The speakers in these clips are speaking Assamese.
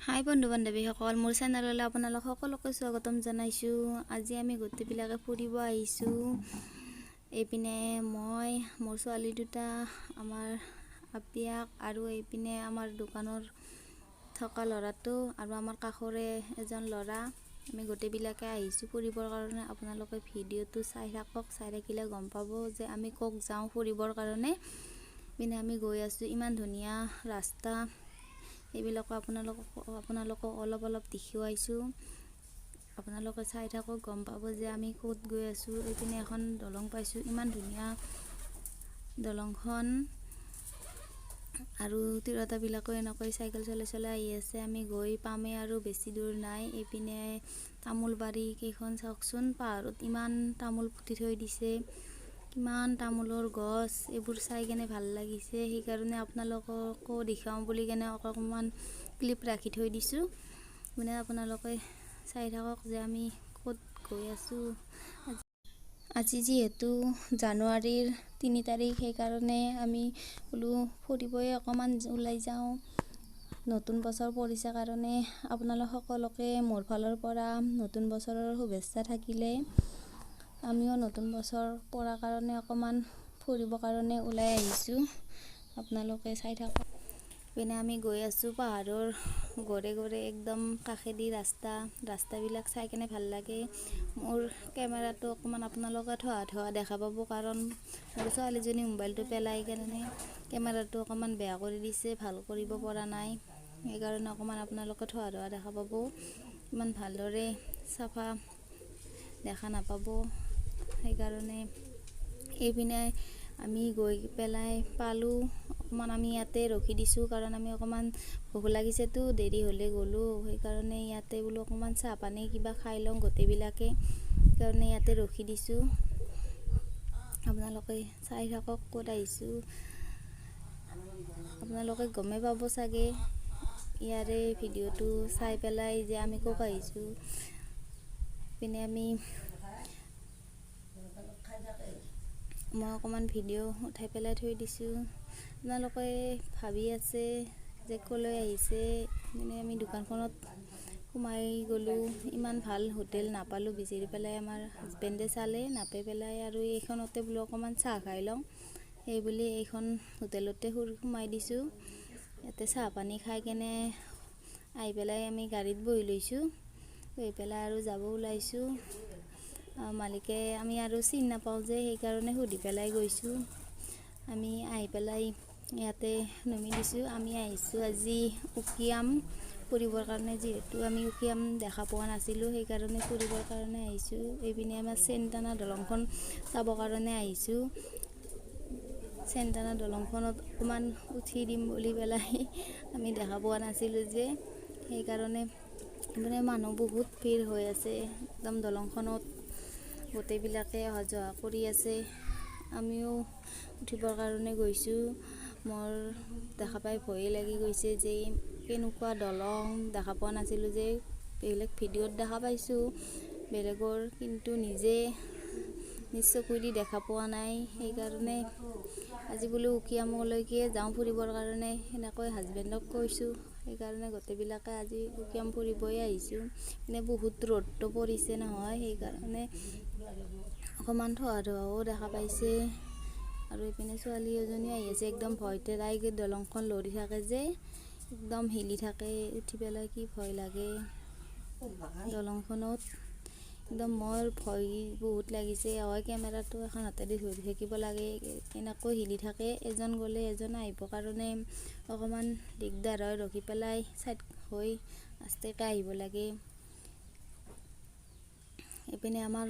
হাই বন্ধু বান্ধৱীসকল, মোৰ চেনেললৈ আপোনালোক সকলোকে স্বাগতম জনাইছোঁ। আজি আমি গোটেইবিলাকে ফুৰিব আহিছোঁ। এইপিনে মই, মোৰ ছোৱালী দুটা, আমাৰ আপিয়াক আৰু এইপিনে আমাৰ দোকানৰ থকা ল'ৰাটো আৰু আমাৰ কাষৰে এজন ল'ৰা। আমি গোটেইবিলাকে আহিছোঁ ফুৰিবৰ কাৰণে। আপোনালোকে ভিডিঅ'টো চাই থাকক, চাই থাকিলে গম পাব যে আমি ক'ত যাওঁ ফুৰিবৰ কাৰণে। পিনে আমি গৈ আছোঁ, ইমান ধুনীয়া ৰাস্তা। এইবিলাকো আপোনালোকক অলপ দেখুৱাইছোঁ। আপোনালোকে চাই থাকক, গম পাব যে আমি ক'ত গৈ আছোঁ। এইপিনে এখন দলং পাইছোঁ, ইমান ধুনীয়া দলংখন। আৰু তিৰোতাবিলাকো এনেকৈ চাইকেল চলাই আহি আছে। আমি গৈ পামেই আৰু বেছি দূৰ নাই। এইপিনে তামোল বাৰী কেইখন চাওকচোন, পাহাৰত ইমান তামোল পুতি থৈ দিছে, কিমান তামোলৰ গছ। এইবোৰ চাই কেনে ভাল লাগিছে, সেইকাৰণে আপোনালোককো দেখাওঁ বুলি কেনে অকণমান ক্লিপ ৰাখি থৈ দিছোঁ। মানে আপোনালোকে চাই থাকক যে আমি ক'ত গৈ আছোঁ। আজি যিহেতু জানুৱাৰীৰ 3 তাৰিখ, সেইকাৰণে আমি বোলো ফুৰিবই অকণমান ওলাই যাওঁ। নতুন বছৰ পৰিছে কাৰণে আপোনালোক সকলোকে মোৰ ফালৰ পৰা নতুন বছৰৰ শুভেচ্ছা থাকিলে। আমিও নতুন বছৰ পৰাৰ কাৰণে অকণমান ফুৰিবৰ কাৰণে ওলাই আহিছোঁ। আপোনালোকে চাই থাকক। পিনে আমি গৈ আছোঁ পাহাৰৰ গড়ে একদম কাষেদি ৰাস্তাবিলাক চাই কেনে ভাল লাগে। মোৰ কেমেৰাটো অকণমান আপোনালোকে ধোৱা দেখা পাব, কাৰণ মোৰ ছোৱালীজনী মোবাইলটো পেলাই কেনে কেমেৰাটো অকণমান বেয়া কৰি দিছে, ভাল কৰিব পৰা নাই। সেইকাৰণে অকণমান আপোনালোকে ধোৱা দেখা পাব, ইমান ভালদৰে চাফা দেখা নাপাব। সেইকাৰণে এইপিনে আমি গৈ পেলাই পালোঁ। অকণমান আমি ইয়াতে ৰখি দিছোঁ, কাৰণ আমি অকণমান ভোক লাগিছেতো, দেৰি হ'লে গ'লোঁ। সেইকাৰণে ইয়াতে বোলো অকণমান চাহ পানী কিবা খাই লওঁ গোটেইবিলাকে, সেইকাৰণে ইয়াতে ৰখি দিছোঁ। আপোনালোকে চাই থাকক ক'ত আহিছোঁ। আপোনালোকে গমেই পাব চাগে ইয়াৰে ভিডিঅ'টো চাই পেলাই যে আমি ক'ত আহিছোঁ। পিনে মই অকণমান ভিডিঅ' উঠাই পেলাই থৈ দিছোঁ। আপোনালোকে ভাবি আছে যে ক'লৈ আহিছে। মানে আমি দোকানখনত সোমাই গ'লোঁ, ইমান ভাল হোটেল নাপালোঁ, বিচাৰি পেলাই আমাৰ হাজবেণ্ডে চালে, নাপাই পেলাই আৰু এইখনতে বোলো অকণমান চাহ খাই লওঁ, সেইবুলি এইখন হোটেলতে সোমাই দিছোঁ। ইয়াতে চাহ পানী খাই কেনে আহি পেলাই আমি গাড়ীত বহি লৈছোঁ। বহি পেলাই আৰু যাব ওলাইছোঁ। মালিকে আমি আৰু চিনি নাপাওঁ যে, সেইকাৰণে সুধি পেলাই গৈছোঁ। আমি আহি পেলাই ইয়াতে নমি দিছোঁ। আমি আহিছোঁ আজি উকিয়াম ফুৰিবৰ কাৰণে, যিহেতু আমি উকিয়াম দেখা পোৱা নাছিলোঁ, সেইকাৰণে ফুৰিবৰ কাৰণে আহিছোঁ। এইপিনে আমাৰ চেনটানা দলংখন চাবৰ কাৰণে আহিছোঁ। চেনটানা দলংখনত অকণমান উঠি দিম বুলি পেলাই আমি দেখা পোৱা নাছিলোঁ যে, সেইকাৰণে মানে মানুহ বহুত ভিৰ হৈ আছে একদম দলংখনত। গোটেইবিলাকে অহা যোৱা কৰি আছে। আমিও উঠিবৰ কাৰণে গৈছোঁ। মোৰ দেখা পাই ভয়ে লাগি গৈছে যে কেনেকুৱা দলং, দেখা পোৱা নাছিলোঁ যে। বেলেগ ভিডিঅ'ত দেখা পাইছোঁ বেলেগৰ, কিন্তু নিজ চকুদি দেখা পোৱা নাই। সেইকাৰণে আজি বোলো উকিয়ামলৈকে যাওঁ ফুৰিবৰ কাৰণে, সেনেকৈ হাজবেণ্ডক কৈছোঁ। সেইকাৰণে গোটেইবিলাকে আজি উকিয়াম ফুৰিবই আহিছোঁ। মানে বহুত ৰ'দটো পৰিছে নহয়, সেইকাৰণে অকণমান ধোঁৱাও দেখা পাইছে। আৰু এইপিনে ছোৱালী এজনী আহি আছে, একদম ভয়তে তাই দলংখন লৰি থাকে যে, একদম হিলি থাকে, উঠি পেলাই কি ভয় লাগে দলংখনত। একদম মোৰ ভয় বহুত লাগিছে। কেমেৰাটো এখন হাতেদি ধৰি থাকিব লাগে, এনেকৈ হিলি থাকে। এজন গ'লে এজন আহিবৰ কাৰণে অকণমান দিগদাৰ হয়, ৰখি পেলাই চাইড হৈ আস্তেকৈ আহিব লাগে। এইপিনে আমাৰ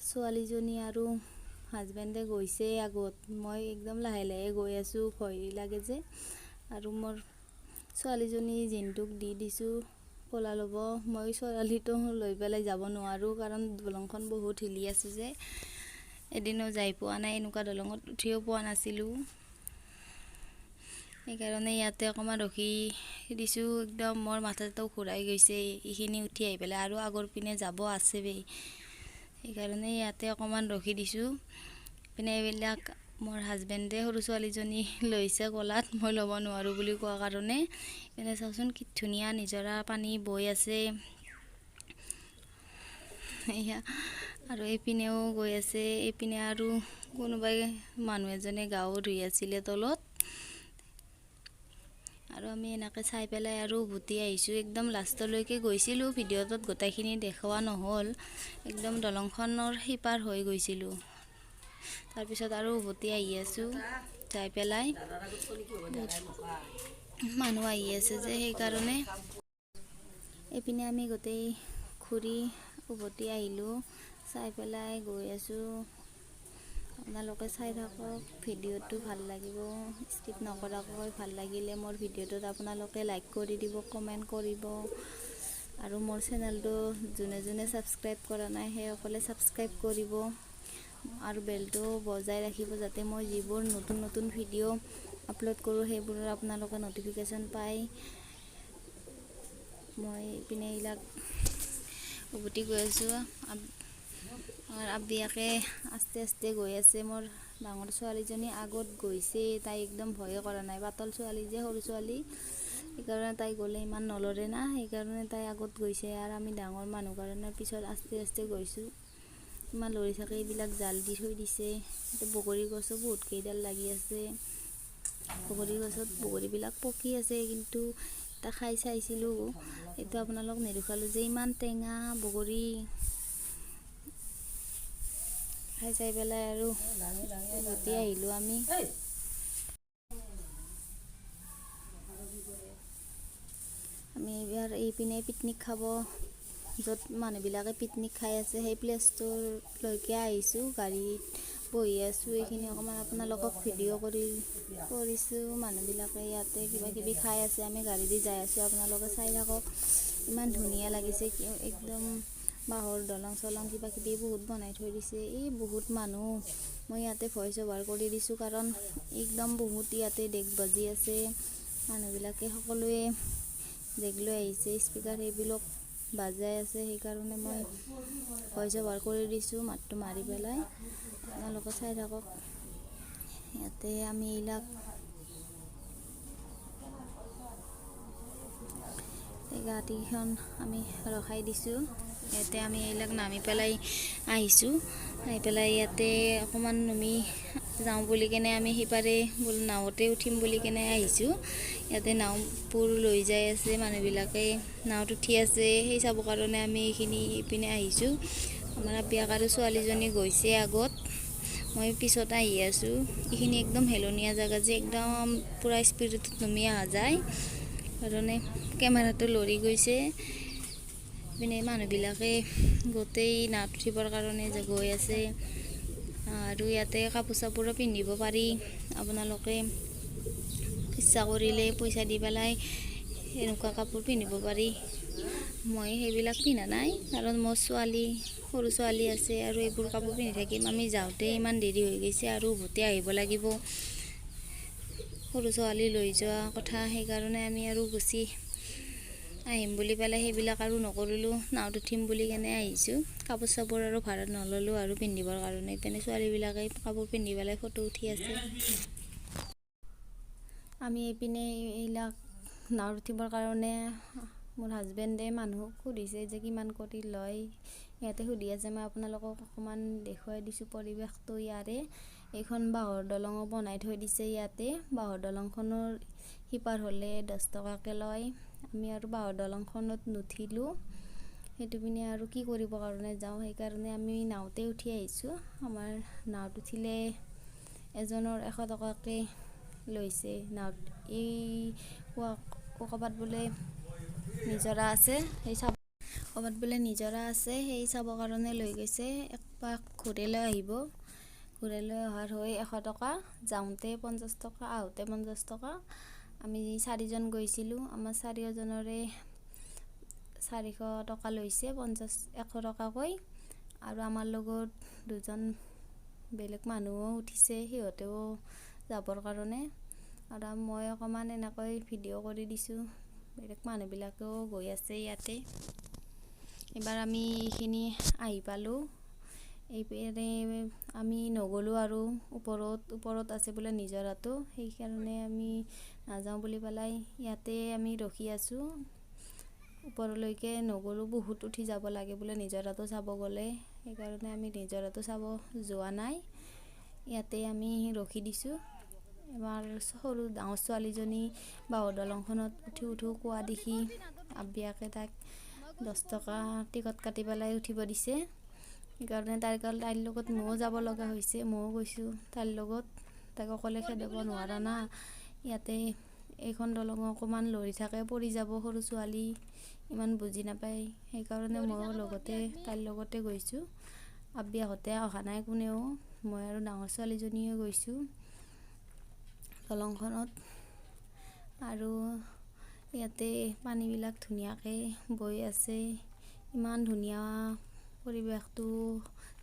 ছোৱালীজনী আৰু হাজবেণ্ডে গৈছে আগত, মই একদম লাহে গৈ আছোঁ, ভয় লাগে যে। আৰু মোৰ ছোৱালীজনী জিন্টুক দি দিছোঁ ক'লা ল'ব। মই ছোৱালীটো লৈ পেলাই যাব নোৱাৰোঁ, কাৰণ দলংখন বহুত হিলি আছে যে। এদিনো যাই পোৱা নাই, এনেকুৱা দলঙত উঠিও পোৱা নাছিলোঁ। সেইকাৰণে ইয়াতে অকণমান ৰখি দিছোঁ। একদম মোৰ মাথাটো ঘূৰাই গৈছে এইখিনি উঠি আহি পেলাই, আৰু আগৰ পিনে যাব আছেই। সেইকাৰণে ইয়াতে অকণমান ৰখি দিছোঁ। পিনে এইবিলাক মোৰ হাজবেণ্ডে সৰু ছোৱালীজনী লৈছে গলাত, মই ল'ব নোৱাৰোঁ বুলি কোৱা কাৰণে। এনে চাওকচোন কি ধুনীয়া নিজৰা পানী বৈ আছে এয়া, আৰু এইপিনেও গৈ আছে। এইপিনে আৰু কোনোবাই মানুহ এজনে গাও ধুই আছিলে তলত, আৰু আমি এনেকৈ চাই পেলাই আৰু উভতি আহিছোঁ। একদম লাষ্টলৈকে গৈছিলোঁ, ভিডিঅ'টোত গোটেইখিনি দেখুওৱা নহ'ল, একদম দলংখনৰ সিপাৰ হৈ গৈছিলোঁ। তাৰপিছত আৰু উভতি আহি আছোঁ, যাই পেলাই মানুহ আহি আছে যে সেইকাৰণে। এইপিনে আমি গোটেই ঘূৰি উভতি আহিলোঁ, চাই পেলাই গৈ আছোঁ। আপোনালোকে চাই থাকক, ভিডিঅ'টো ভাল লাগিব, স্কিপ নকৰাকৈ। ভাল লাগিলে মোৰ ভিডিঅ'টোত আপোনালোকে লাইক কৰি দিব, কমেণ্ট কৰিব, আৰু মোৰ চেনেলটো যোনে যোনে ছাবস্ক্ৰাইব কৰা নাই সেইসকলে ছাবস্ক্ৰাইব কৰিব, আৰু বেলটো বজাই ৰাখিব, যাতে মই যিবোৰ নতুন নতুন ভিডিঅ' আপলোড কৰোঁ সেইবোৰৰ আপোনালোকে নটিফিকেশ্যন পায়। মই এইপিনে এইবিলাক উভতি গৈ আছোঁ। আবিয়াকে আস্তে আস্তে গৈ আছে। মোৰ ডাঙৰ ছোৱালীজনী আগত গৈছে, তাই একদম ভয়ে কৰা নাই, পাতল ছোৱালী যে, সৰু ছোৱালী, সেইকাৰণে তাই গ'লে ইমান নলৰে না, সেইকাৰণে তাই আগত গৈছে। আৰু আমি ডাঙৰ মানুহ কাৰণে পিছত আস্তে আস্তে গৈছোঁ। ইমান লৰি থাকে, এইবিলাক জাল দি থৈ দিছে। বগৰী গছো বহুত কেইডাল লাগি আছে। বগৰী গছত বগৰীবিলাক পকি আছে, কিন্তু এটা খাই চাইছিলোঁ, এইটো আপোনালোক নেদেখালোঁ যে ইমান টেঙা বগৰী। খাই চাই পেলাই আৰু উভতি আহিলোঁ আমি। আমি এইবাৰ এইপিনে পিকনিক খাব, য'ত মানুহবিলাকে পিকনিক খাই আছে সেই প্লেচটোলৈকে আহিছোঁ। গাড়ীত বহি আছোঁ, এইখিনি অকণমান আপোনালোকক ভিডিঅ' কৰিছোঁ। মানুহবিলাকে ইয়াতে কিবা কিবি খাই আছে, আমি গাড়ী দি যাই আছোঁ, আপোনালোকে চাই থাকক। ইমান ধুনীয়া লাগিছে, একদম বাঁহৰ দলং চলং কিবা কিবি বহুত বনাই থৈ দিছে। এই বহুত মানুহ, মই ইয়াতে ভইচ অভাৰ কৰি দিছোঁ কাৰণ একদম বহুত ইয়াতে ডেক বাজি আছে। মানুহবিলাকে সকলোৱে ডেক লৈ আহিছে, স্পীকাৰ সেইবিলাক বাজাই আছে, সেইকাৰণে মই ভইচ অভাৰ কৰি দিছোঁ, মাতটো মাৰি পেলাই। আপোনালোকে চাই থাকক। ইয়াতে আমি এইবিলাক গাড়ীখন আমি ৰখাই দিছোঁ, ইয়াতে আমি এইবিলাক নামি পেলাই আহিছোঁ। আহি পেলাই ইয়াতে অকণমান নামি যাওঁ বুলি কেনে আমি সিপাৰে নাৱতে উঠিম বুলি কেনে আহিছোঁ। ইয়াতে নাওবোৰ লৈ যাই আছে, মানুহবিলাকে নাৱত উঠি আছে, সেই চাবৰ কাৰণে আমি এইখিনি ইপিনে আহিছোঁ। আমাৰ আবিয়াক আৰু ছোৱালীজনী গৈছে আগত, মই পিছত আহি আছোঁ। এইখিনি একদম হেলনীয়া জেগা যে, একদম পূৰা স্পীডত নামি অহা যায়, কাৰণে কেমেৰাটো লৰি গৈছে। পিনে মানুহবিলাকে গোটেই নাৱত উঠিবৰ কাৰণে যে গৈ আছে, আৰু ইয়াতে কাপোৰ চাপোৰো পিন্ধিব পাৰি। আপোনালোকে ইচ্ছা কৰিলে পইচা দি পেলাই এনেকুৱা কাপোৰ পিন্ধিব পাৰি। মই সেইবিলাক পিন্ধা নাই, কাৰণ মোৰ সৰু ছোৱালী আছে, আৰু এইবোৰ কাপোৰ পিন্ধি থাকিম। আমি যাওঁতে ইমান দেৰি হৈ গৈছে, আৰু উভতি আহিব লাগিব। সৰু ছোৱালী লৈ যোৱা কথা, সেইকাৰণে আমি আৰু গুচি আহিম বুলি পেলাই সেইবিলাক আৰু নকৰিলোঁ। নাৱত উঠিম বুলি কেনে আহিছোঁ। কাপোৰ চাপোৰ আৰু ভাড়াত নল'লোঁ আৰু পিন্ধিবৰ কাৰণে। ইপিনে ছোৱালীবিলাকে কাপোৰ পিন্ধি পেলাই ফটো উঠি আছে। আমি এইপিনে এইবিলাক নাৱত উঠিবৰ কাৰণে মোৰ হাজবেণ্ডে মানুহক সুধিছে যে কিমান কৰি লয়, ইয়াতে সুধি আছে। মই আপোনালোকক অকণমান দেখুৱাই দিছোঁ পৰিৱেশটো ইয়াৰে। এইখন বাঁহৰ দলঙো বনাই থৈ দিছে ইয়াতে। বাঁহৰ দলংখনৰ সিপাৰ হ'লে 10 টকাকৈ লয়। আমি আৰু বাঁহৰ দলংখনত নুঠিলোঁ, সেইটো পিনে আৰু কি কৰিবৰ কাৰণে যাওঁ, সেইকাৰণে আমি নাওতে উঠি আহিছোঁ। আমাৰ নাৱত উঠিলে এজনৰ 100 টকাকৈ লৈছে নাৱত। এই ক'ৰবাত বোলে নিজৰা আছে, সেই চাবৰ কাৰণে লৈ গৈছে। একপাক ঘূৰি লৈ আহিব, ঘূৰি লৈ অহাৰ হৈ 100 টকা, যাওঁতে 50 টকা, আহোঁতে 50 টকা। আমি 4জন গৈছিলোঁ, আমাৰ 4জনৰে 400 টকা লৈছে, 100 টকাকৈ। আৰু আমাৰ লগত 2জন বেলেগ মানুহো উঠিছে, সিহঁতেও যাবৰ কাৰণে। আৰু মই অকণমান এনেকৈ ভিডিঅ' কৰি দিছোঁ, বেলেগ মানুহবিলাকেও গৈ আছে ইয়াতে। এইবাৰ আমি এইখিনি আহি পালোঁ, এইপিনে আমি নগ'লোঁ আৰু ওপৰত আছে বোলে নিজৰাটো, সেইকাৰণে আমি নাযাওঁ বুলি পেলাই ইয়াতে আমি ৰখি আছোঁ। ওপৰলৈকে নগ'লোঁ, বহুত উঠি যাব লাগে বোলে নিজৰাটো চাব গ'লে, সেইকাৰণে আমি নিজৰাটো চাব যোৱা নাই। ইয়াতে আমি ৰখি দিছোঁ। এবাৰ ডাঙৰ ছোৱালীজনী বাঁহৰ দলংখনত উঠো কোৱা দেখি আব্বিয়াকে তাক 10 টকা টিকট কাটি পেলাই উঠিব দিছে। সেইকাৰণে তাইৰ লগত ময়ো যাব লগা হৈছে। ময়ো গৈছোঁ তাইৰ লগত। তাইক অকলে খেদাব নোৱাৰা না, ইয়াতে এইখন দলং অকণমান লৰি থাকে, পৰি যাব, সৰু ছোৱালী ইমান বুজি নাপায়। সেইকাৰণে ময়ো তাইৰ লগতে গৈছোঁ। আব্বিয়াহঁতে অহা নাই কোনেও, মই আৰু ডাঙৰ ছোৱালীজনীয়ে গৈছোঁ দলংখনত। আৰু ইয়াতে পানীবিলাক ধুনীয়াকৈ বৈ আছে, ইমান ধুনীয়া পৰিৱেশটো,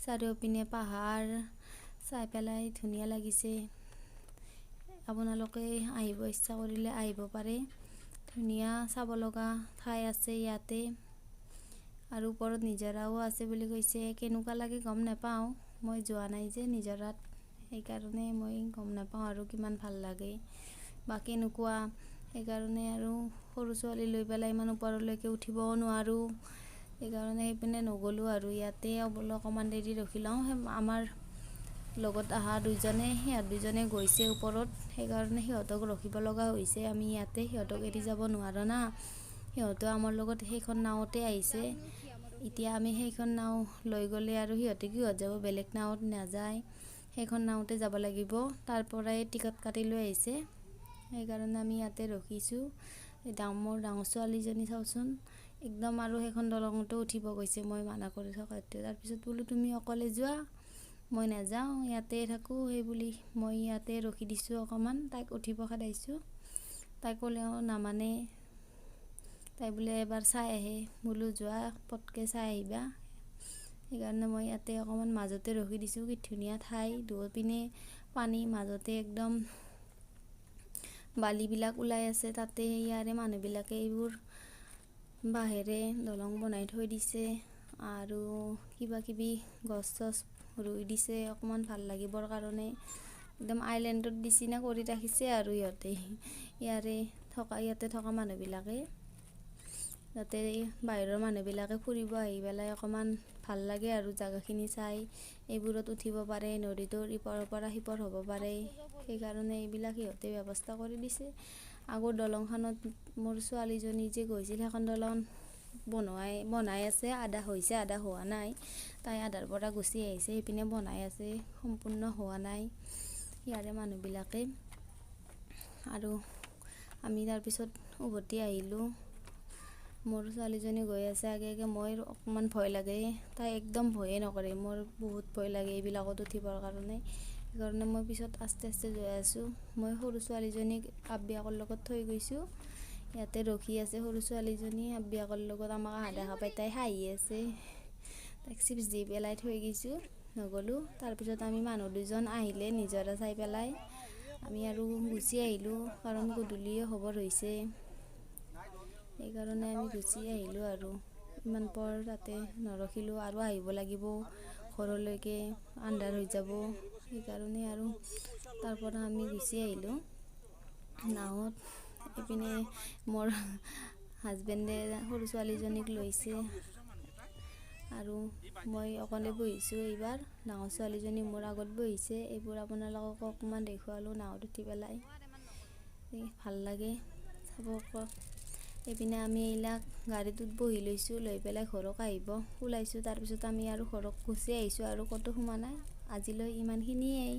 চাৰিওপিনে পাহাৰ, চাই পেলাই ধুনীয়া লাগিছে। আপোনালোকে আহিব ইচ্ছা কৰিলে আহিব পাৰে, ধুনীয়া চাব লগা ঠাই আছে ইয়াতে। আৰু ওপৰত নিজৰাও আছে বুলি কৈছে, কেনেকুৱা লাগে গম নাপাওঁ, মই যোৱা নাই যে নিজৰাত, সেইকাৰণে মই গম নাপাওঁ আৰু কিমান ভাল লাগে বা কেনেকুৱা। সেইকাৰণে আৰু সৰু ছোৱালী লৈ পেলাই ইমান ওপৰলৈকে উঠিবও নোৱাৰোঁ, সেইকাৰণে সেইপিনে নগ'লোঁ আৰু ইয়াতে বোলো অকণমান দেৰি ৰখি লওঁ। আমাৰ লগত অহা সিহঁত দুজনে গৈছে ওপৰত, সেইকাৰণে সিহঁতক ৰখিব লগা হৈছে আমি ইয়াতে। সিহঁতক এৰি যাব নোৱাৰোঁ না, সিহঁতো আমাৰ লগত সেইখন নাৱতে আহিছে। এতিয়া আমি সেইখন নাও লৈ গ'লে আৰু সিহঁতে কিহত যাব, বেলেগ নাৱত নাযায়, সেইখন নাওতে যাব লাগিব। তাৰ পৰাই টিকট কাটি লৈ আহিছে, সেইকাৰণে আমি ইয়াতে ৰখিছোঁ। মোৰ ডাঙৰ ছোৱালীজনী চাওচোন, একদম আৰু সেইখন দলঙতো উঠিব গৈছে, মই মানা কৰি থকাতে। তাৰপিছত বোলো তুমি অকলে যোৱা, মই নাযাওঁ, ইয়াতে থাকোঁ, সেই বুলি মই ইয়াতে ৰখি দিছোঁ অকণমান। তাইক উঠিব খেদাইছোঁ, তাই ক'লেও নামানে, তাই বোলে এবাৰ চাই আহে। বোলো যোৱা, পটকৈ চাই আহিবা। সেইকাৰণে মই ইয়াতে অকণমান মাজতে ৰখি দিছোঁ। কি ধুনীয়া ঠাই, দুয়োপিনে পানী, মাজতে একদম বালিবিলাক ওলাই আছে। তাতে ইয়াৰে মানুহবিলাকে এইবোৰ বাঁহেৰে দলং বনাই থৈ দিছে আৰু কিবা কিবি গছ চছ ৰুই দিছে অকণমান ভাল লাগিবৰ কাৰণে। একদম আইলেণ্ডৰ নিচিনা কৰি ৰাখিছে আৰু ইয়াতে থকা মানুহবিলাকে, যাতে বাহিৰৰ মানুহবিলাকে ফুৰিব আহি পেলাই অকণমান ভাল লাগে আৰু জেগাখিনি চাই, এইবোৰত উঠিব পাৰে, নদীটোৰ ইপাৰৰ পৰা সিপাৰ হ'ব পাৰে, সেইকাৰণে এইবিলাক সিহঁতে ব্যৱস্থা কৰি দিছে। আগৰ দলংখনত মোৰ ছোৱালীজনী যে গৈছিল, সেইখন দলং বনাই আছে, আধা হৈছে আধা হোৱা নাই। তাই আধাৰ পৰা গুচি আহিছে, সেইপিনে বনাই আছে, সম্পূৰ্ণ হোৱা নাই ইয়াৰে মানুহবিলাকে। আৰু আমি তাৰপিছত উভতি আহিলোঁ। মোৰ ছোৱালীজনী গৈ আছে আগে আগে, মই অকণমান ভয় লাগে, তাই একদম ভয়ে নকৰে, মোৰ বহুত ভয় লাগে এইবিলাকত উঠিবৰ কাৰণে। সেইকাৰণে মই পিছত আস্তে আস্তে গৈ আছোঁ। মই সৰু ছোৱালীজনীক আব্বিয়াকৰ লগত থৈ গৈছোঁ, ইয়াতে ৰখি আছে সৰু ছোৱালীজনী আব্বিয়াকৰ লগত। আমাক আহা দেখা পাই তাই হাঁহি আছে, তাইক চিপছ দি পেলাই থৈ গৈছোঁ, নগ'লোঁ। তাৰপিছত আমি মানুহ দুজন আহিলে নিজৰা চাই পেলাই, আমি আৰু গুচি আহিলোঁ, কাৰণ গধূলিয়ে খবৰ হৈছে, সেইকাৰণে আমি গুচি আহিলোঁ। আৰু ইমান পৰ তাতে নৰখিলোঁ, আৰু আহিব লাগিব ঘৰলৈকে, আন্ধাৰ হৈ যাব, সেইকাৰণে আৰু তাৰ পৰা আমি গুচি আহিলোঁ নাৱত। এইপিনে মোৰ হাজবেণ্ডে সৰু ছোৱালীজনীক লৈছে আৰু মই অকলে বহিছোঁ এইবাৰ, ডাঙৰ ছোৱালীজনী মোৰ আগত বহিছে। এইবোৰ আপোনালোকক অকণমান দেখুৱালোঁ নাৱত উঠি পেলাই, ভাল লাগে চাব। এইপিনে আমি এইবিলাক গাড়ীটোত বহি লৈছোঁ, লৈ পেলাই ঘৰত ওলাইছোঁ। তাৰপিছত আমি আৰু ঘৰত গুচি আহিছোঁ, আৰু ক'তো সোমোৱা নাই। আজিলৈ ইমানখিনিয়েই।